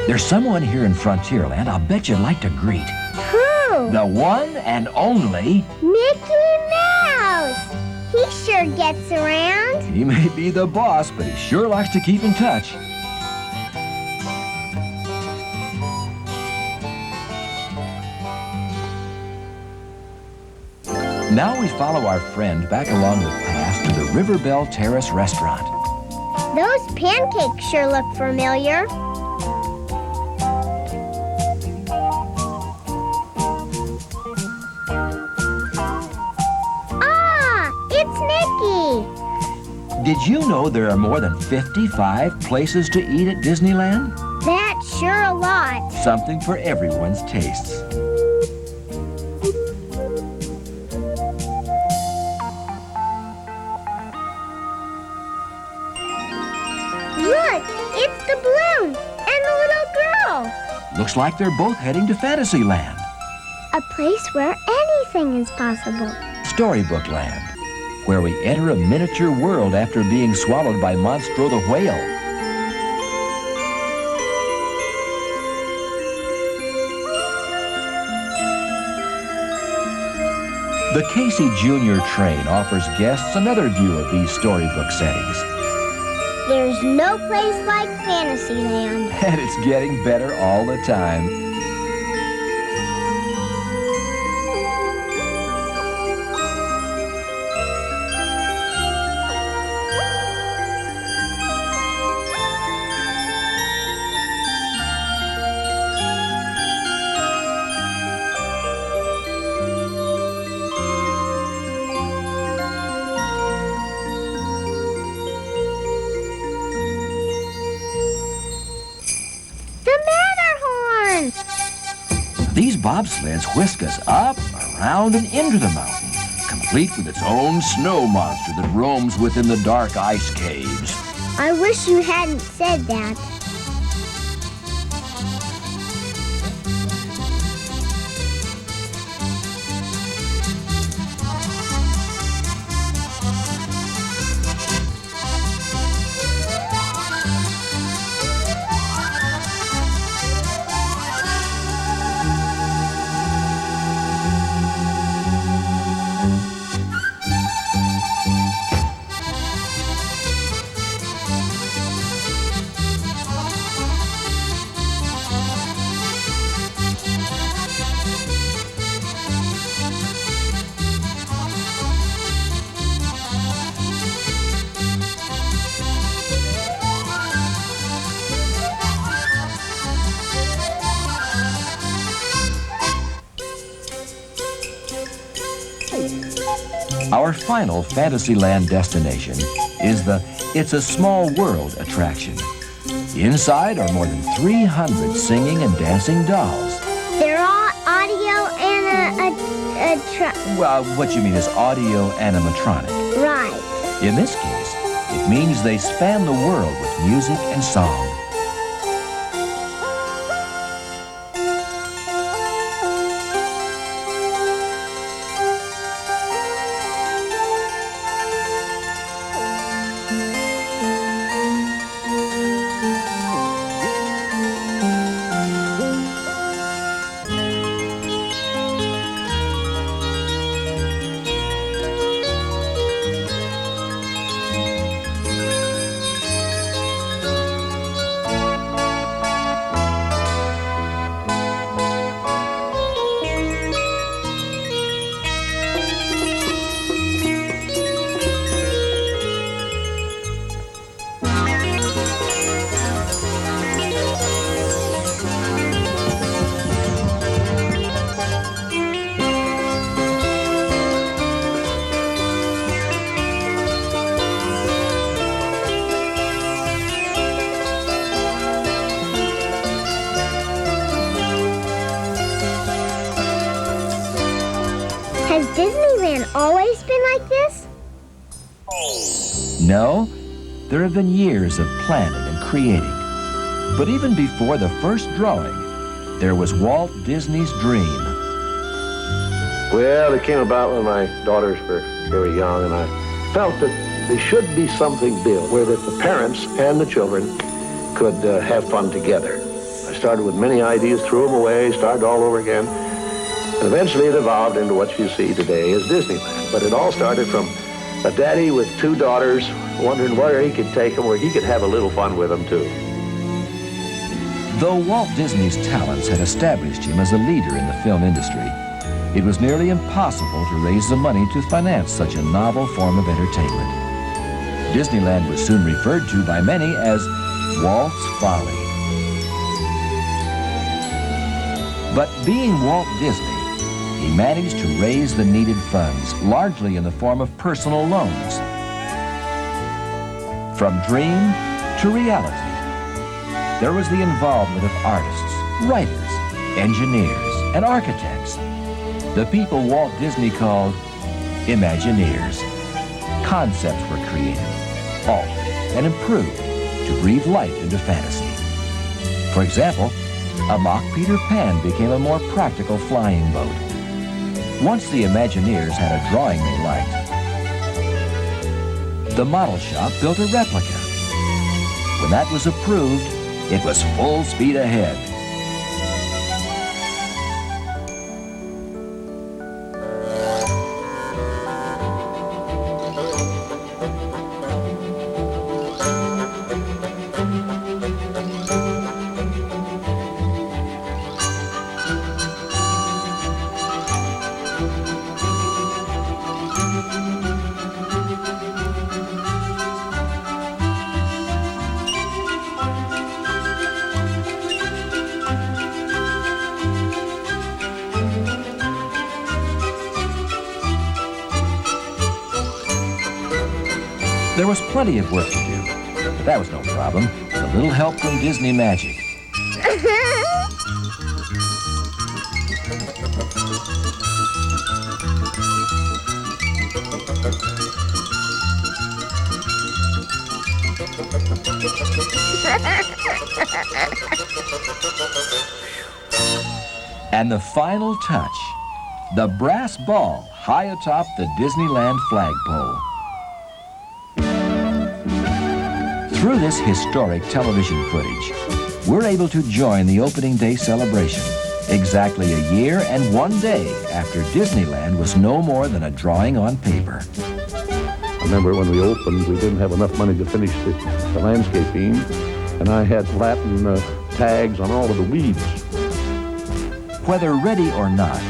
There's someone here in Frontierland I'll bet you'd like to greet. Who? The one and only... Mickey Mouse! He sure gets around. He may be the boss, but he sure likes to keep in touch. Now we follow our friend back along the path to the Riverbell Terrace restaurant. Those pancakes sure look familiar. Ah, it's Mickey. Did you know there are more than 55 places to eat at Disneyland? That's sure a lot. Something for everyone's tastes. Look, it's the balloon and the little girl. Looks like they're both heading to Fantasyland. A place where anything is possible. Storybook Land, where we enter a miniature world after being swallowed by Monstro the whale. The Casey Jr. train offers guests another view of these storybook settings. There's no place like Fantasyland. And it's getting better all the time. These bobsleds whisk us up, around, and into the mountain, complete with its own snow monster that roams within the dark ice caves. I wish you hadn't said that. Our final Fantasyland destination is the It's a Small World attraction. Inside are more than 300 singing and dancing dolls. They're all audio Well, what you mean is audio animatronic. Right. In this case, it means they span the world with music and song. Has Disneyland always been like this? No, there have been years of planning and creating. But even before the first drawing, there was Walt Disney's dream. Well, it came about when my daughters were very young, and I felt that there should be something built where that the parents and the children could have fun together. I started with many ideas, threw them away, started all over again. And eventually it evolved into what you see today as Disneyland. But it all started from a daddy with two daughters wondering where he could take them, where he could have a little fun with them, too. Though Walt Disney's talents had established him as a leader in the film industry, it was nearly impossible to raise the money to finance such a novel form of entertainment. Disneyland was soon referred to by many as Walt's Folly. But being Walt Disney, he managed to raise the needed funds, largely in the form of personal loans. From dream to reality, there was the involvement of artists, writers, engineers, and architects, the people Walt Disney called Imagineers. Concepts were created, altered, and improved to breathe life into fantasy. For example, a mock Peter Pan became a more practical flying boat. Once the Imagineers had a drawing they liked, the model shop built a replica. When that was approved, it was full speed ahead. There was plenty of work to do, but that was no problem. With a little help from Disney Magic. And the final touch, the brass ball high atop the Disneyland flagpole. Through this historic television footage, we're able to join the opening day celebration, exactly a year and 1 day after Disneyland was no more than a drawing on paper. I remember when we opened, we didn't have enough money to finish the landscaping, and I had Latin tags on all of the weeds. Whether ready or not,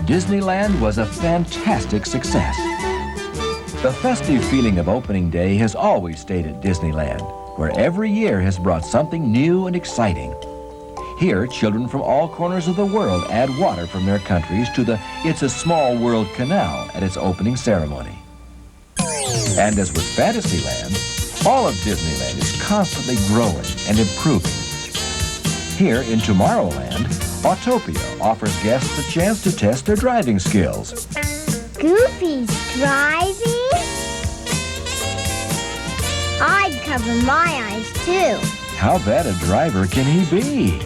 Disneyland was a fantastic success. The festive feeling of opening day has always stayed at Disneyland, where every year has brought something new and exciting. Here, children from all corners of the world add water from their countries to the It's a Small World Canal at its opening ceremony. And as with Fantasyland, all of Disneyland is constantly growing and improving. Here in Tomorrowland, Autopia offers guests a chance to test their driving skills. Goofy's driving? I'd cover my eyes, too. How bad a driver can he be?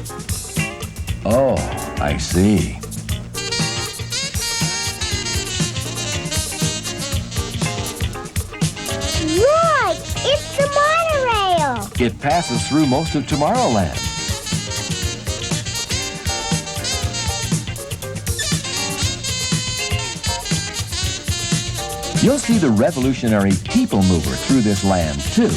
Oh, I see. Look! It's the monorail! It passes through most of Tomorrowland. You'll see the revolutionary people mover through this land, too.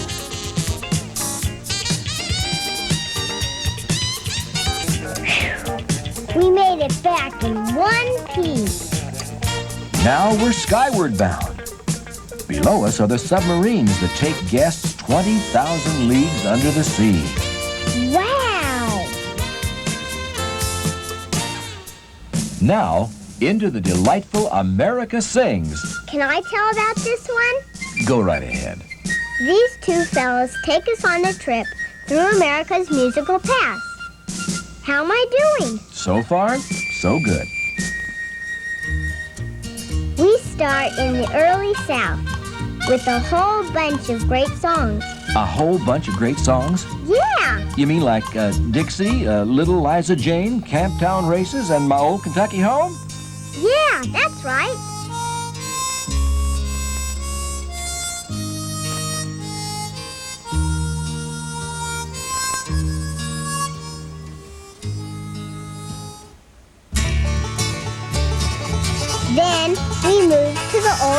We made it back in one piece. Now we're skyward bound. Below us are the submarines that take guests 20,000 leagues under the sea. Wow! Now, into the delightful America Sings. Can I tell about this one? Go right ahead. These two fellas take us on a trip through America's musical past. How am I doing? So far, so good. We start in the early South with a whole bunch of great songs. A whole bunch of great songs? Yeah! You mean like Dixie, Little Liza Jane, Camptown Races, and My Old Kentucky Home? Yeah, that's right.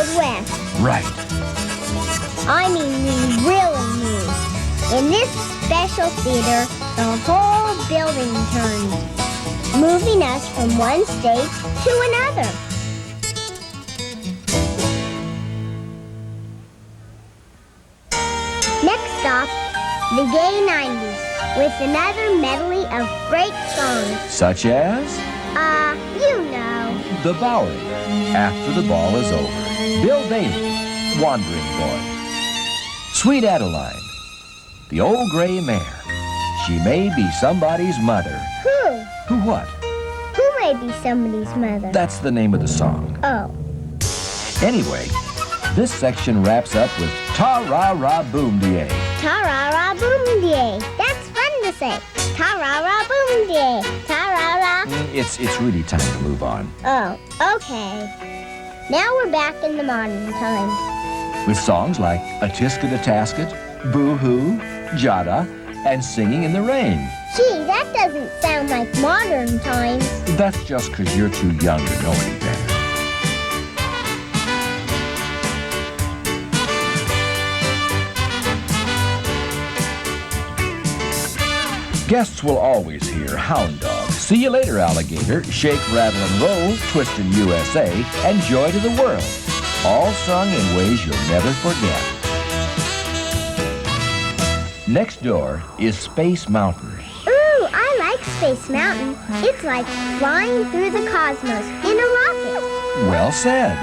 Wild West. Right. I mean, we really move. In this special theater, the whole building turns, moving us from one state to another. Next stop, the gay 90s, with another medley of great songs. Such as You know. The Bowery, After the Ball is Over. Bill Bailey, Wandering Boy. Sweet Adeline, The Old Gray Mare. She may be somebody's mother. Who? Who what? Who may be somebody's mother? That's the name of the song. Oh. Anyway, this section wraps up with Ta-ra-ra-boom-de-ay. Ta-ra-ra-boom-de-ay. That's fun to say. Ta-ra-ra-boom-de-ay. Ta-ra-ra. It's really time to move on. Oh, okay. Now we're back in the modern times. With songs like A Tisket a Tasket, Boo-Hoo, Jada, and Singing in the Rain. Gee, that doesn't sound like modern times. That's just 'cause you're too young to know any better. Guests will always hear Hound Dog, See You Later Alligator, Shake, Rattle and Roll, Twistin' USA, and Joy to the World. All sung in ways you'll never forget. Next door is Space Mountain. Ooh, I like Space Mountain. It's like flying through the cosmos in a rocket. Well said.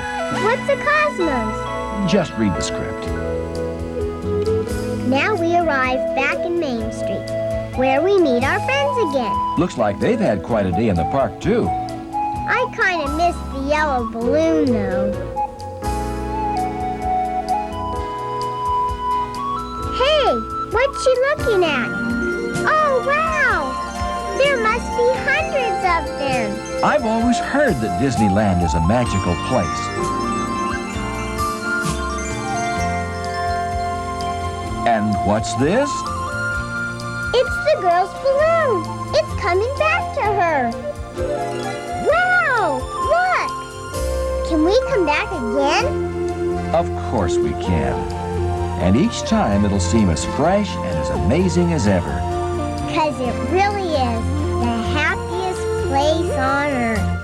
What's a cosmos? Just read the script. Now we arrive back in Main Street, where we meet our friends again. Looks like they've had quite a day in the park, too. I kind of missed the yellow balloon, though. Hey, what's she looking at? Oh, wow! There must be hundreds of them. I've always heard that Disneyland is a magical place. And what's this? It's the girl's balloon. It's coming back to her. Wow! Look! Can we come back again? Of course we can. And each time it'll seem as fresh and as amazing as ever. 'Cause it really is the happiest place on earth.